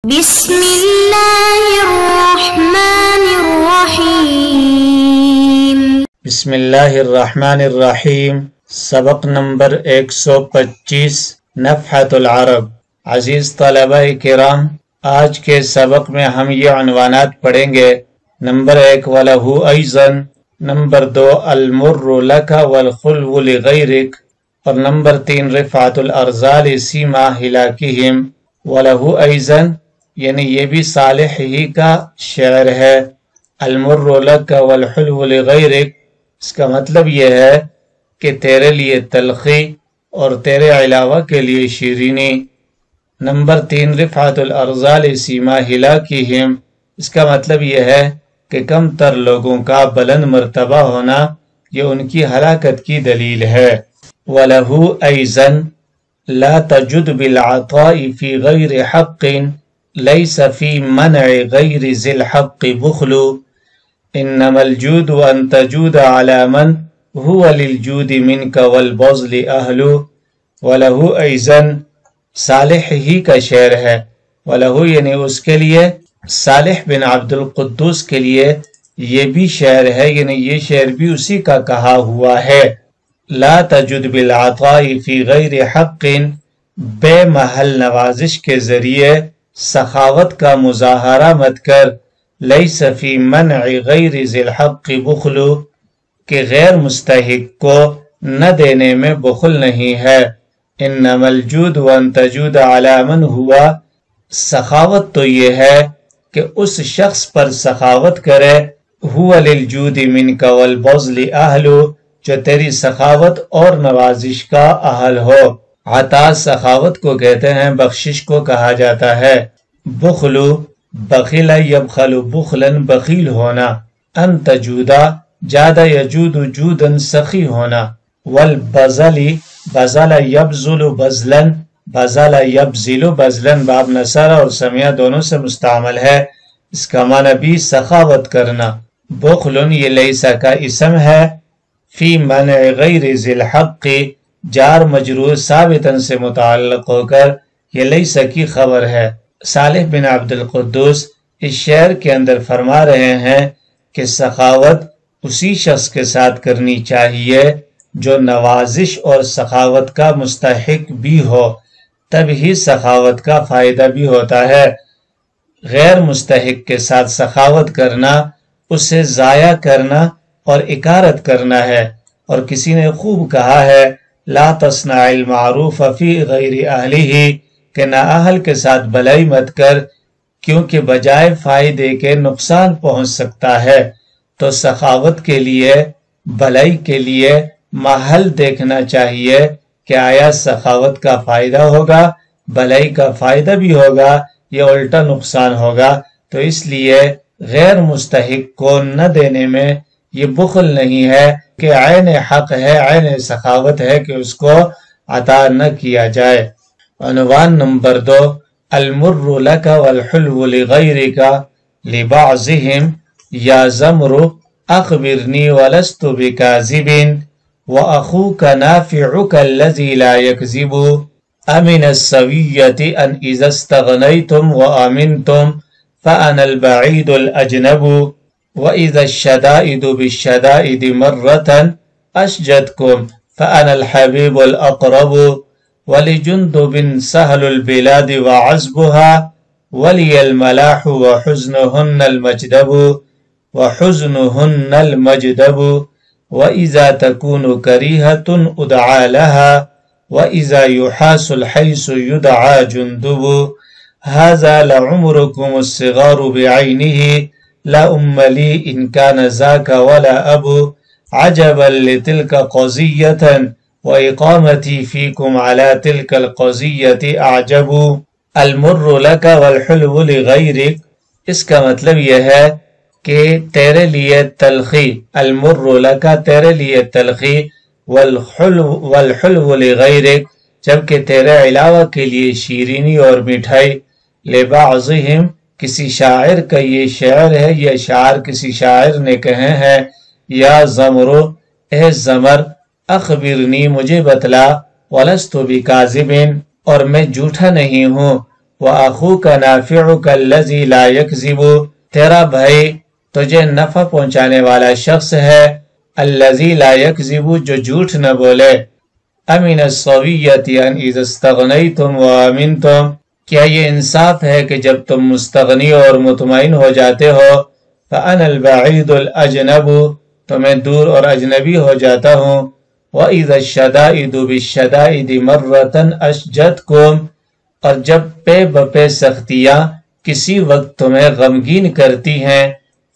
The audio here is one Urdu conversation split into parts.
بسم اللہ الرحمن الرحیم۔ بسم اللہ الرحمن الرحیم۔ سبق نمبر 125 نفحۃ العرب۔ عزیز طلبہ کرام، آج کے سبق میں ہم یہ عنوانات پڑھیں گے۔ نمبر 1 وَلَهُ أَيْضًا، نمبر 2 الْمُرُّ لَكَ وَالْخُلْوُ لِغَيْرِكَ، اور نمبر 3 رفعۃ الارذال سیما ہلاکہم۔ وَلَهُ أَيْضًا یعنی یہ بھی صالح ہی کا شعر ہے۔ الْمُرُّ لَكَ وَالْحُلْوُ لِغَيْرِكَ، اس کا مطلب یہ ہے کہ تیرے لیے تلخی اور تیرے علاوہ کے لیے شیرینی۔ نمبر 3 رفعۃ الارذال سیما ہلاکہم، اس کا مطلب یہ ہے کہ کم تر لوگوں کا بلند مرتبہ ہونا یہ ان کی ہلاکت کی دلیل ہے۔ وَلَهُ أَيْضًا لَا تَجُدْ بِالْعَطَاءِ فِي غَيْرِ حَقٍّ لَيْسَ فِي مَنْعِ غَيْرِ ذِي الْحَقِّ بُخْلُ إِنَّمَا الْجُودُ أَن تَجُودَ عَلَى مَنْ هُوَ لِلْجُودِ مِنْكَ وَالْبَذْلِ أَهْلُ۔ وَلَهُ أَيْضًا صالح ہی کا شعر ہے۔ وَلَهُ یعنی اس کے لیے، صالح بن عبد القدوس کے لیے یہ بھی شعر ہے، یعنی یہ شعر بھی اسی کا کہا ہوا ہے۔ لا تجد بالعطاء فی غیر حق، بے محل نوازش کے ذریعے سخاوت کا مظاہرہ مت کر۔ لیس فی منع غیر ذی الحق بخل، کہ غیر مستحق کو نہ دینے میں بخل نہیں ہے۔ انما الجود وان تجود علی من ہوا، سخاوت تو یہ ہے کہ اس شخص پر سخاوت کرے، هو للجود منک والبذل اہل، جو تیری سخاوت اور نوازش کا اہل ہو۔ عطا سخاوت کو کہتے ہیں، بخشش کو کہا جاتا ہے۔ بخل بخل یبخل بخلا بخیل ہونا۔ ان تجودا جاد یجود جودا سخی ہونا۔ والبذل بذل یبذل بذلا بذل یبذل بذلا باب نصر اور سمیہ دونوں سے مستعمل ہے، اس کا معنی بھی سخاوت کرنا۔ بخل یہ لیسا کا اسم ہے، فی منع غیر ذی الحق جار مجرور ثابتاً سے متعلق ہو کر یہ لیسا کی خبر ہے۔ صالح بن عبد القدوس اس شعر کے اندر فرما رہے ہیں کہ سخاوت اسی شخص کے ساتھ کرنی چاہیے جو نوازش اور سخاوت کا مستحق بھی ہو، تب ہی سخاوت کا فائدہ بھی ہوتا ہے۔ غیر مستحق کے ساتھ سخاوت کرنا اسے ضائع کرنا اور اکارت کرنا ہے۔ اور کسی نے خوب کہا ہے، لا تصنع المعروف فی غیر اہلہ، کہ نااہل کے ساتھ بھلائی مت کر، کیونکہ بجائے فائدے کے نقصان پہنچ سکتا ہے۔ تو سخاوت کے لیے، بھلائی کے لیے محل دیکھنا چاہیے کہ آیا سخاوت کا فائدہ ہوگا، بھلائی کا فائدہ بھی ہوگا یا الٹا نقصان ہوگا۔ تو اس لیے غیر مستحق کو نہ دینے میں یہ بخل نہیں ہے کہ عین حق ہے، عین سخاوت ہے کہ اس کو عطا نہ کیا جائے۔ عنوان نمبر 2 المر لک والحلو لغیرک لبعضهم یا زمر اخبرنی ولست بکاذب واخوک نافعک الذی لا یکذب امن السویۃ ان اذا استغنیتم وامنتم فانا البعید الاجنب وَإِذَا الشَّدَائِدُ بِالشَّدَائِدِ مَرَّةً أَشْجَدْكُمْ فَأَنَا الْحَبِيبُ الْأَقْرَبُ وَلِجُنْدُبٍ سَهْلُ الْبِلَادِ وَعَزْبُهَا وَلِيَ الْمَلَاحُ وَحُزْنُهُنَّ الْمَجْدَبُ وَإِذَا تَكُونُ كَرِيهَةٌ أُدْعَى لَهَا وَإِذَا يُحَاسُ الْحَيْسُ يُدْعَى جُنْدُبُ هَذَا لَعُمْرُكُمُ الصِّغَارُ بِعَيْنِهِ لا ام لی ان کان ذاک ولا ابو عجبا لتلک قضیۃ واقامتی فیکم علی تلک القضیۃ اعجب۔ المر لک والحلو لغیرک، اس کا مطلب یہ ہے کہ تیرے لیے تلخی، المر لک تیرے لیے تلخی، والحلو لغیرک جبکہ تیرے علاوہ کے لیے شیرینی اور مٹھائی۔ لبعضهم کسی شاعر کا یہ شعر ہے، یہ اشعار کسی شاعر نے کہے ہیں۔ یا زمرو اے زمر، اخبرنی مجھے بتلا، ولست بکاذب اور میں جھوٹا نہیں ہوں، وَأَخُوكَ نَافِعُكَ الَّذِي لَا يَكْذِبُ، تیرا بھائی تجھے نفع پہنچانے والا شخص ہے، الَّذِي لَا يَكْذِبُ جو جھوٹ نہ بولے، أَمِنَ الصَّوِيَّةِ أَنْ إِذَا اسْتَغْنَيْتُمْ وَأَمِنْتُمْ، کیا یہ انصاف ہے کہ جب تم مستغنی اور مطمئن ہو جاتے ہو، فَأَنَا الْبَعِيدُ الْأَجْنَبُ، تو میں دور اور اجنبی ہو جاتا ہوں، وَإِذَا الشَّدَائِدُ بِالشَّدَائِدِ مَرَّةً أَشْجَدْكُمْ، اور جب پے بپے سختیاں کسی وقت تمہیں غمگین کرتی ہیں،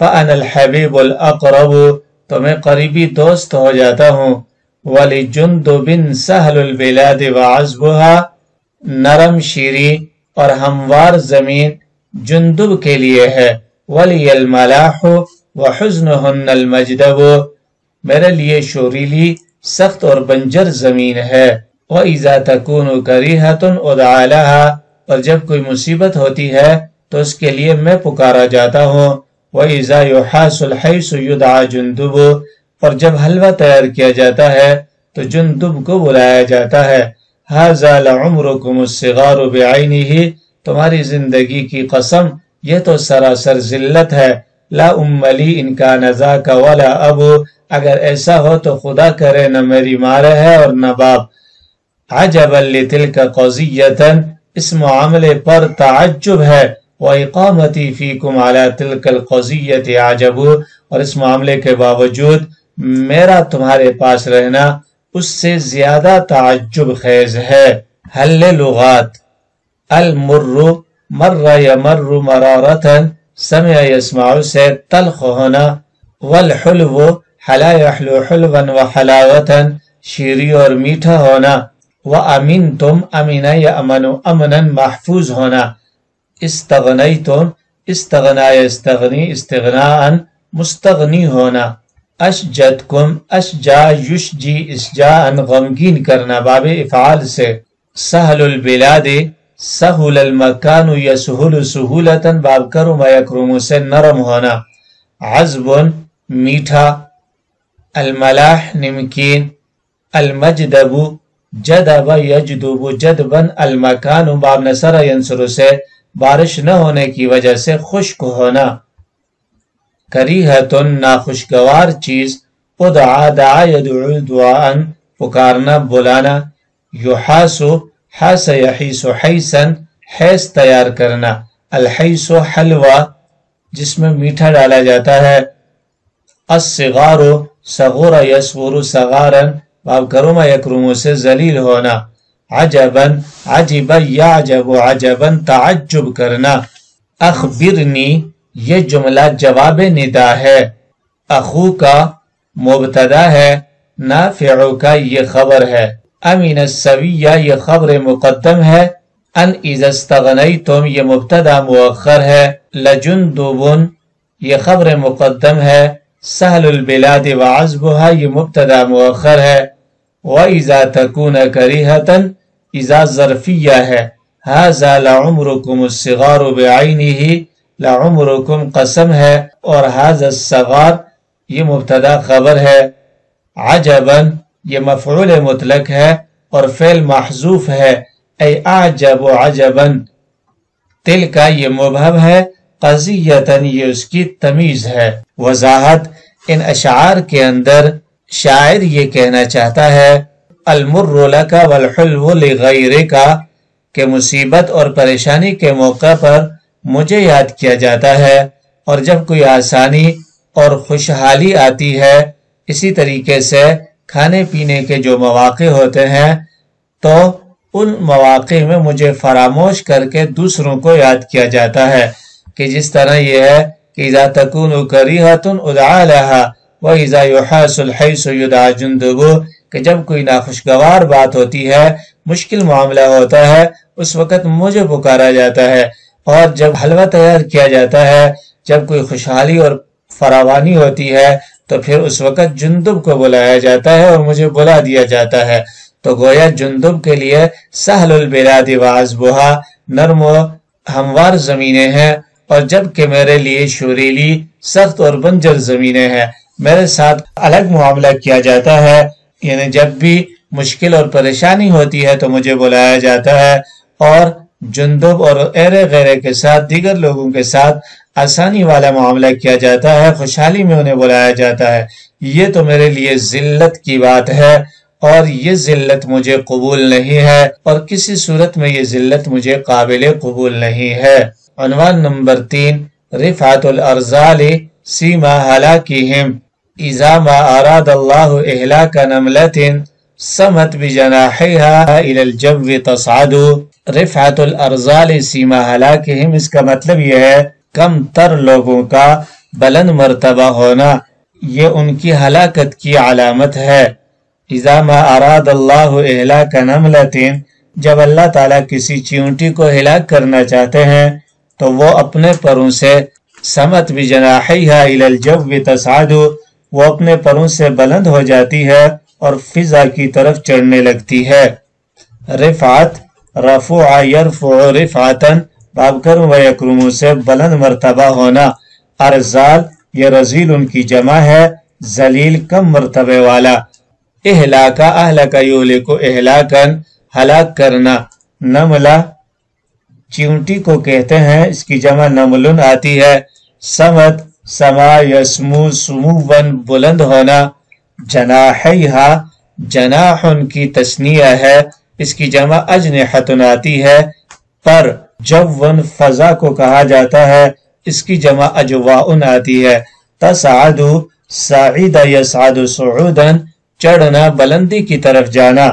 فَأَنَا الْحَبِيبُ الْأَقْرَبُ، تو میں قریبی دوست ہو جاتا ہوں، وَلِجُنْدُبٍ سَهْلُ الْبِلَادِ وَعَزْبُهَا، نرم شیری اور ہموار زمین جندب کے لیے ہے، وَلِيَ الْمَلَاحُ وَحُزْنُهُنَّ الْمَجْدَبُ، میرے لیے شوریلی سخت اور بنجر زمین ہے، وَإِذَا تَكُونُ كَرِيهَةٌ أُدْعَى لَهَا، اور جب کوئی مصیبت ہوتی ہے تو اس کے لیے میں پکارا جاتا ہوں، وَإِذَا يُحَاسُ الْحَيْسُ يُدْعَى جُنْدُبُ، اور جب حلوہ تیار کیا جاتا ہے تو جندب کو بلایا جاتا ہے، هَذَا لَعُمْرُكُمُ الصِّغَارُ بِعَيْنِهِ، تمہاری زندگی کی قسم یہ تو سراسر ذلت ہے، لا ام لی ان کان ذاک ولا ابو، اگر ایسا ہو تو خدا کرے نہ میری ماں ہے اور نہ باپ، عجبا لتلک قضیۃ، اس معاملے پر تعجب ہے، وَإِقَامَتِي فِيكُمْ عَلَى تِلْكَ الْقَضِيَّةِ عَجَبُ، اور اس معاملے کے باوجود میرا تمہارے پاس رہنا اس سے زیادہ تعجب خیز ہے۔ حل لغات، المر مر یمر مرارتاً، سمع یسمع سے تلخ ہونا، والحلو حلا یحلو حلوا وحلاوتاً، شیری اور میٹھا ہونا، وَأَمِنْتُمْ أَمِنَ يَأْمَنُ أَمْنًا محفوظ ہونا، استغنیتم استغنا یستغنی استغناءً مستغنی ہونا، اشجدکم اشجا یشجی اسجاءً غمگین کرنا باب افعال سے، سہل البلاد سہل المکان یسہل سہولتاً باب کرم یکرم سے نرم ہونا، عذب میٹھا، الملاح نمکین، المجدب جدب یجدب جدباً، المکان باب نصر ینصر سے بارش نہ ہونے کی وجہ سے خشک ہونا، کریہتن ناخوشگوار چیز، ادعا دعا یدعو دعاءً پکارنا بلانا، یحاس حاس یحیس حیساً حیث تیار کرنا، الحیس حلوہ جس میں میٹھا ڈالا جاتا ہے، الصغار صغور یصغر صغاراً باب کرم یکرم سے ذلیل ہونا، عجباً عجب یعجب عجباً تعجب کرنا، اخبرنی یہ جملہ جواب ندا ہے، اخو کا مبتدا ہے، نافع کا یہ خبر ہے، امین السویہ یہ خبر مقدم ہے، ان اذا استغنیتم یہ مبتدا مؤخر ہے، لجندب یہ خبر مقدم ہے، سہل البلاد وعزبها یہ مبتدا مؤخر ہے، وَإِذَا تَكُونَ كَرِيهَةً اذا ظرفیہ ہے، هَذَا لَعُمْرُكُمُ الصِّغَارُ بِعَيْنِهِ لَعُمْرُكُمْ قسم ہے، اور هَذَا الصَّغَار یہ مبتدا خبر ہے، عجباً یہ مفعول مطلق ہے اور فعل محذوف ہے، ای اعجب عجباً، تلک یہ مبہم ہے، قضیۃً یہ اس کی تمیز ہے۔ وضاحت، ان اشعار کے اندر شاعر یہ کہنا چاہتا ہے، المر لک والحلو لغیرک، کہ مصیبت اور پریشانی کے موقع پر مجھے یاد کیا جاتا ہے، اور جب کوئی آسانی اور خوشحالی آتی ہے، اسی طریقے سے کھانے پینے کے جو مواقع ہوتے ہیں تو ان مواقع میں مجھے فراموش کر کے دوسروں کو یاد کیا جاتا ہے، کہ جس طرح یہ ہے کہ اذا تکون کریہۃ ادعا لہا واذا یحاس الحیث یدعا جندب، کہ جب کوئی ناخوشگوار بات ہوتی ہے، مشکل معاملہ ہوتا ہے، اس وقت مجھے پکارا جاتا ہے، اور جب حلوہ تیار کیا جاتا ہے، جب کوئی خوشحالی اور فراوانی ہوتی ہے تو پھر اس وقت جندب کو بلایا جاتا ہے اور مجھے بلا دیا جاتا ہے، تو گویا جندب کے لیے سہل البلاد وعزبها نرم و ہموار زمینیں ہیں، اور جبکہ میرے لیے شوریلی سخت اور بنجر زمینیں ہیں، میرے ساتھ الگ معاملہ کیا جاتا ہے، یعنی جب بھی مشکل اور پریشانی ہوتی ہے تو مجھے بلایا جاتا ہے، اور جندب اور ایرے غیرے کے ساتھ دیگر لوگوں کے ساتھ آسانی والا معاملہ کیا جاتا ہے، خوشحالی میں انہیں بلایا جاتا ہے، یہ تو میرے لیے ذلت کی بات ہے اور یہ ذلت مجھے قبول نہیں ہے اور کسی صورت میں یہ ذلت مجھے قابل قبول نہیں ہے۔ عنوان نمبر 3، رفعت الارذال سیما ہلاکہم اذا ما اراد اللہ اہلاک نملۃ سمت بجناحیہا الی الجو تصعد۔ رفعت الارذال سیما ہلاکہم، اس کا مطلب یہ ہے کم تر لوگوں کا بلند مرتبہ ہونا، یہ ان کی ہلاکت کی علامت ہے۔ اذا ما اراد اللہ اہلاک نملۃ، جب اللہ تعالیٰ کسی چیونٹی کو ہلاک کرنا چاہتے ہیں تو وہ اپنے پروں سے سمت بجناحیہا الی الجو تصعد، وہ اپنے پروں سے بلند ہو جاتی ہے اور فضا کی طرف چڑھنے لگتی ہے۔ رفعت رفع یرفع رفعتا، بابکرم و یکرم سے بلند مرتبہ ہونا۔ ارذال یہ رذیل ان کی جمع ہے، ذلیل کم مرتبے والا۔ اہلاکا اہلکا یہلکو اہلاکن، ہلاک کرنا۔ نملہ چیونٹی کو کہتے ہیں، اس کی جمع نملن آتی ہے۔ سمت سما یسمو سموون بلند ہونا۔ جناحیہا جناح ان کی تثنیہ ہے، اس کی جمع اجنحتن آتی ہے۔ پر جون فضا کو کہا جاتا ہے، اس کی جمع اجواءن آتی ہے۔ تصعد صعید یصعد صعودا، چڑھنا بلندی کی طرف جانا۔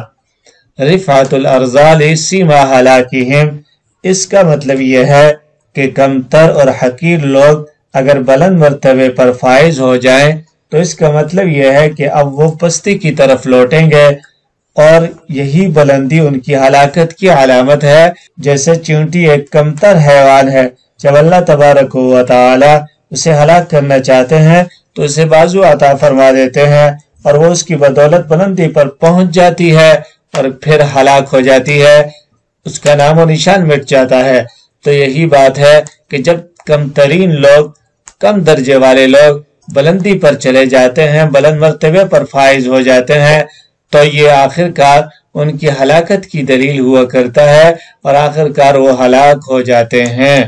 رفعت الارذال سیما ہلاکہم، اس کا مطلب یہ ہے کہ کمتر اور حقیر لوگ اگر بلند مرتبے پر فائز ہو جائیں تو اس کا مطلب یہ ہے کہ اب وہ پستی کی طرف لوٹیں گے اور یہی بلندی ان کی ہلاکت کی علامت ہے۔ جیسے چیونٹی ایک کمتر حیوان ہے، جب اللہ تبارک و تعالی اسے ہلاک کرنا چاہتے ہیں تو اسے بازو عطا فرما دیتے ہیں اور وہ اس کی بدولت بلندی پر پہنچ جاتی ہے اور پھر ہلاک ہو جاتی ہے، اس کا نام و نشان مٹ جاتا ہے۔ تو یہی بات ہے کہ جب کم ترین لوگ، کم درجے والے لوگ بلندی پر چلے جاتے ہیں، بلند مرتبے پر فائز ہو جاتے ہیں تو یہ آخر کار ان کی ہلاکت کی دلیل ہوا کرتا ہے اور آخر کار وہ ہلاک ہو جاتے ہیں۔